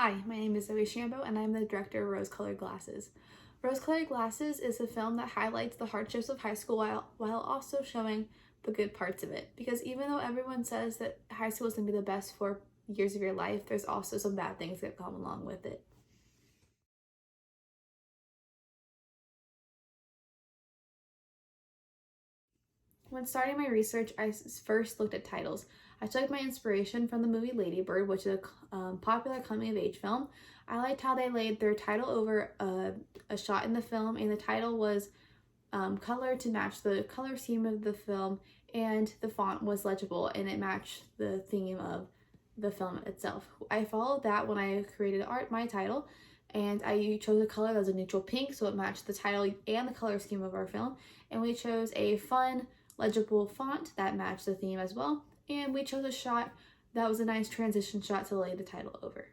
Hi, my name is Zoe Shambo and I'm the director of Rose Colored Glasses. Rose Colored Glasses is a film that highlights the hardships of high school while also showing the good parts of it. Because even though everyone says that high school is going to be the best 4 years of your life, there's also some bad things that come along with it. When starting my research, I first looked at titles. I took my inspiration from the movie Lady Bird, which is a popular coming-of-age film. I liked how they laid their title over a shot in the film, and the title was colored to match the color scheme of the film, and the font was legible, and it matched the theme of the film itself. I followed that when I created my title, and I chose a color that was a neutral pink, so it matched the title and the color scheme of our film, and we chose a fun, legible font that matched the theme as well, and we chose a shot that was a nice transition shot to lay the title over.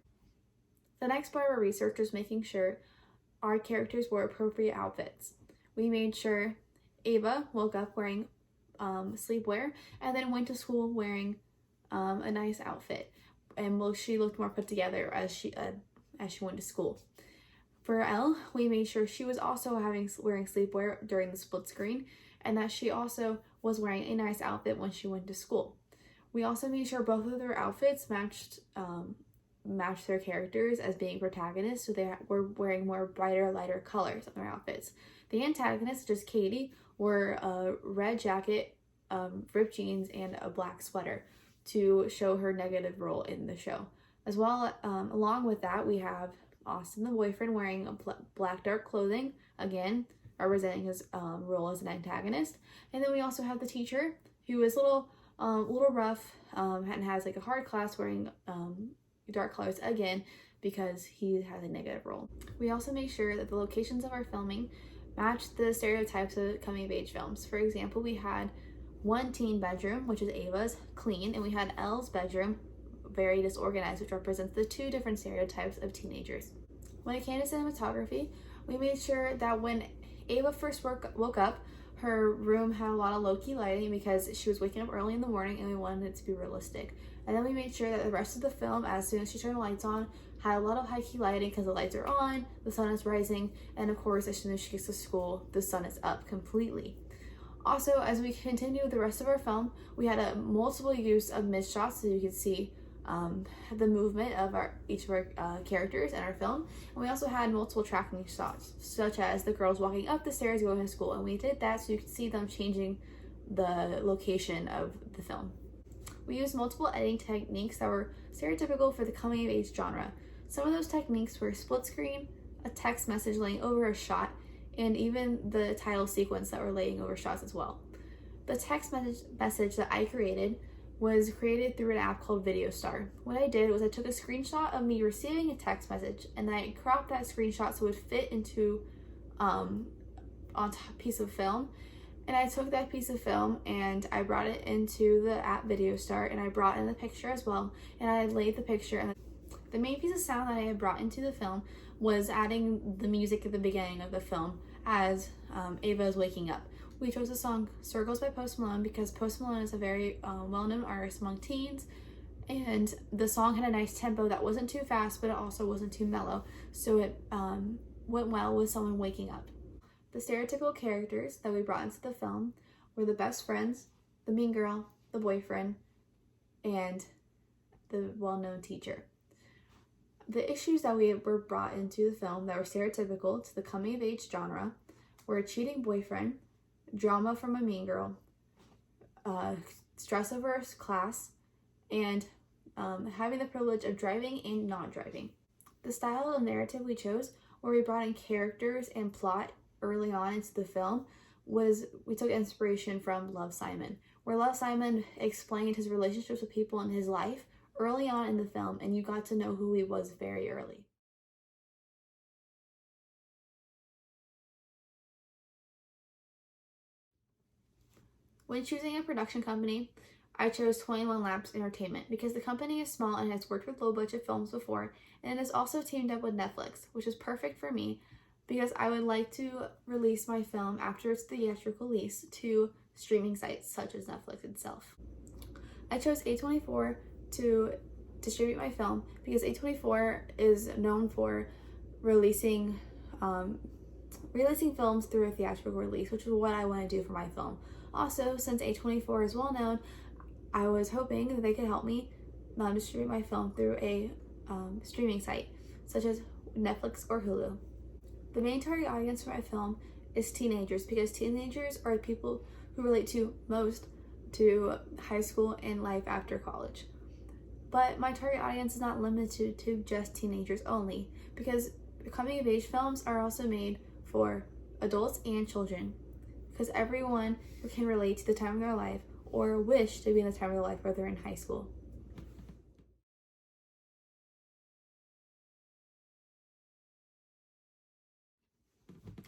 The next part of our research was making sure our characters wore appropriate outfits. We made sure Ava woke up wearing sleepwear and then went to school wearing a nice outfit, and she looked more put together as she went to school. For Elle, we made sure she was also wearing sleepwear during the split screen, and that she also was wearing a nice outfit when she went to school. We also made sure both of their outfits matched their characters as being protagonists, so they were wearing more brighter, lighter colors on their outfits. The antagonists, just Katie, wore a red jacket, ripped jeans, and a black sweater to show her negative role in the show. As well, along with that, we have Austin, the boyfriend, wearing black dark clothing, again representing his role as an antagonist. And then we also have the teacher, who is a little rough and has like a hard class, wearing dark colors again because he has a negative role. We also make sure that the locations of our filming match the stereotypes of coming-of-age films. For example, we had one teen bedroom, which is Ava's, clean, and we had Elle's bedroom, very disorganized, which represents the two different stereotypes of teenagers. When it came to cinematography, we made sure that when Ava first woke up, her room had a lot of low-key lighting because she was waking up early in the morning and we wanted it to be realistic. And then we made sure that the rest of the film, as soon as she turned the lights on, had a lot of high-key lighting because the lights are on, the sun is rising, and of course, as soon as she gets to school, the sun is up completely. Also, as we continued the rest of our film, we had a multiple use of mid shots so you could see the movement of each of our characters in our film. And we also had multiple tracking shots, such as the girls walking up the stairs going to school, and we did that so you could see them changing the location of the film. We used multiple editing techniques that were stereotypical for the coming-of-age genre. Some of those techniques were split screen, a text message laying over a shot, and even the title sequence that were laying over shots as well. The text message that I created was created through an app called VideoStar. What I did was I took a screenshot of me receiving a text message, and then I cropped that screenshot so it would fit into on top piece of film. And I took that piece of film and I brought it into the app VideoStar, and I brought in the picture as well, and I laid the picture. And the main piece of sound that I had brought into the film was adding the music at the beginning of the film as Ava is waking up. We chose the song Circles by Post Malone because Post Malone is a very well-known artist among teens, and the song had a nice tempo that wasn't too fast, but it also wasn't too mellow, so it went well with someone waking up. The stereotypical characters that we brought into the film were the best friends, the mean girl, the boyfriend, and the well-known teacher. The issues that were brought into the film that were stereotypical to the coming-of-age genre were a cheating boyfriend, drama from a mean girl, stress over class, and having the privilege of driving and not driving. The style of narrative we chose, where we brought in characters and plot early on into the film, was we took inspiration from Love, Simon, where Love, Simon explained his relationships with people in his life early on in the film, and you got to know who he was very early. When choosing a production company, I chose 21 Laps Entertainment because the company is small and has worked with low-budget films before, and it has also teamed up with Netflix, which is perfect for me because I would like to release my film after its theatrical release to streaming sites such as Netflix itself. I chose A24 to distribute my film because A24 is known for releasing films through a theatrical release, which is what I want to do for my film. Also, since A24 is well known, I was hoping that they could help me distribute my film through a streaming site such as Netflix or Hulu. The main target audience for my film is teenagers because teenagers are the people who relate to most to high school and life after college. But my target audience is not limited to just teenagers only because coming of age films are also made for adults and children because everyone who can relate to the time of their life or wish to be in the time of their life where they're in high school.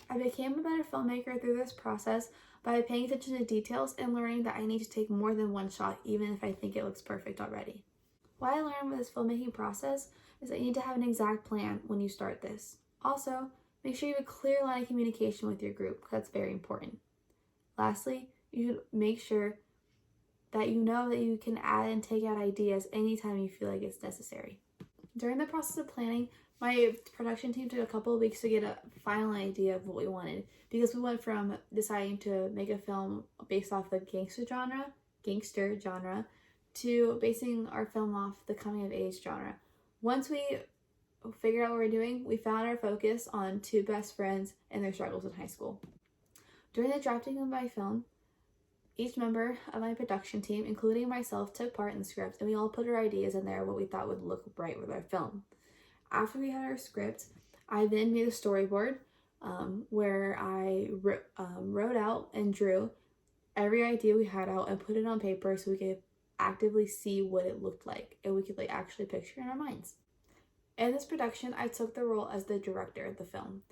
I became a better filmmaker through this process by paying attention to details and learning that I need to take more than one shot even if I think it looks perfect already. What I learned with this filmmaking process is that you need to have an exact plan when you start this. Also, make sure you have a clear line of communication with your group because that's very important. Lastly, you should make sure that you know that you can add and take out ideas anytime you feel like it's necessary. During the process of planning, my production team took a couple of weeks to get a final idea of what we wanted because we went from deciding to make a film based off the gangster genre, to basing our film off the coming of age genre. Once we figured out what we were doing, we found our focus on two best friends and their struggles in high school. During the drafting of my film, each member of my production team, including myself, took part in the script and we all put our ideas in there, what we thought would look right with our film. After we had our script, I then made a storyboard where I wrote out and drew every idea we had out and put it on paper so we could actively see what it looked like and we could actually picture in our minds. In this production, I took the role as the director of the film.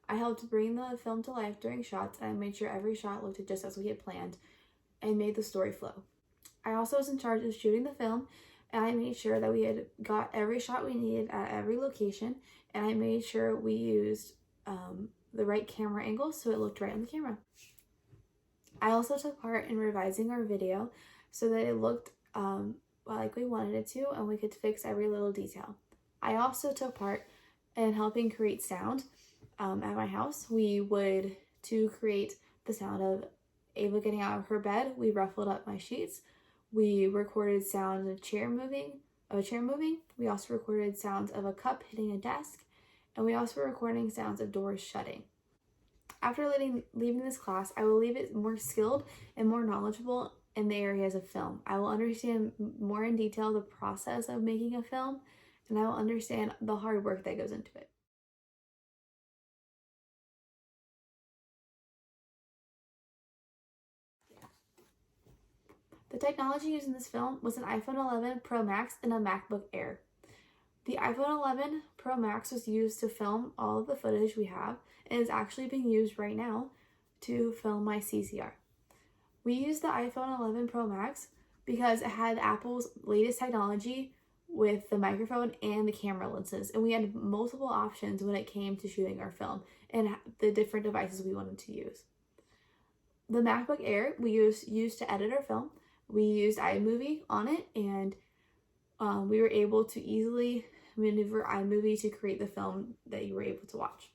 I helped bring the film to life during shots and I made sure every shot looked just as we had planned and made the story flow. I also was in charge of shooting the film and I made sure that we had got every shot we needed at every location and I made sure we used the right camera angle so it looked right on the camera. I also took part in revising our video so that it looked like we wanted it to and we could fix every little detail. I also took part in helping create sound at my house. To create the sound of Ava getting out of her bed, we ruffled up my sheets. We recorded sounds of a chair moving. We also recorded sounds of a cup hitting a desk, and we also were recording sounds of doors shutting. After leaving this class, I will leave it more skilled and more knowledgeable in the areas of film. I will understand more in detail the process of making a film, and I will understand the hard work that goes into it. The technology used in this film was an iPhone 11 Pro Max and a MacBook Air. The iPhone 11 Pro Max was used to film all of the footage we have and is actually being used right now to film my CCR. We used the iPhone 11 Pro Max because it had Apple's latest technology with the microphone and the camera lenses, and we had multiple options when it came to shooting our film and the different devices we wanted to use. The MacBook Air we used to edit our film. We used iMovie on it, and we were able to easily maneuver iMovie to create the film that you were able to watch.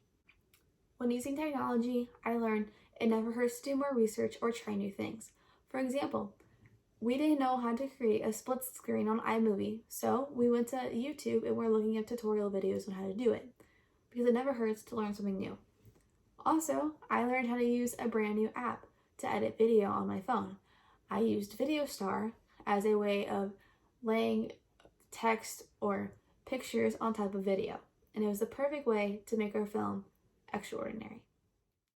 When using technology, I learned it never hurts to do more research or try new things. For example, we didn't know how to create a split screen on iMovie, so we went to YouTube and we're looking at tutorial videos on how to do it, because it never hurts to learn something new. Also, I learned how to use a brand new app to edit video on my phone. I used VideoStar as a way of laying text or pictures on top of video, and it was the perfect way to make our film extraordinary.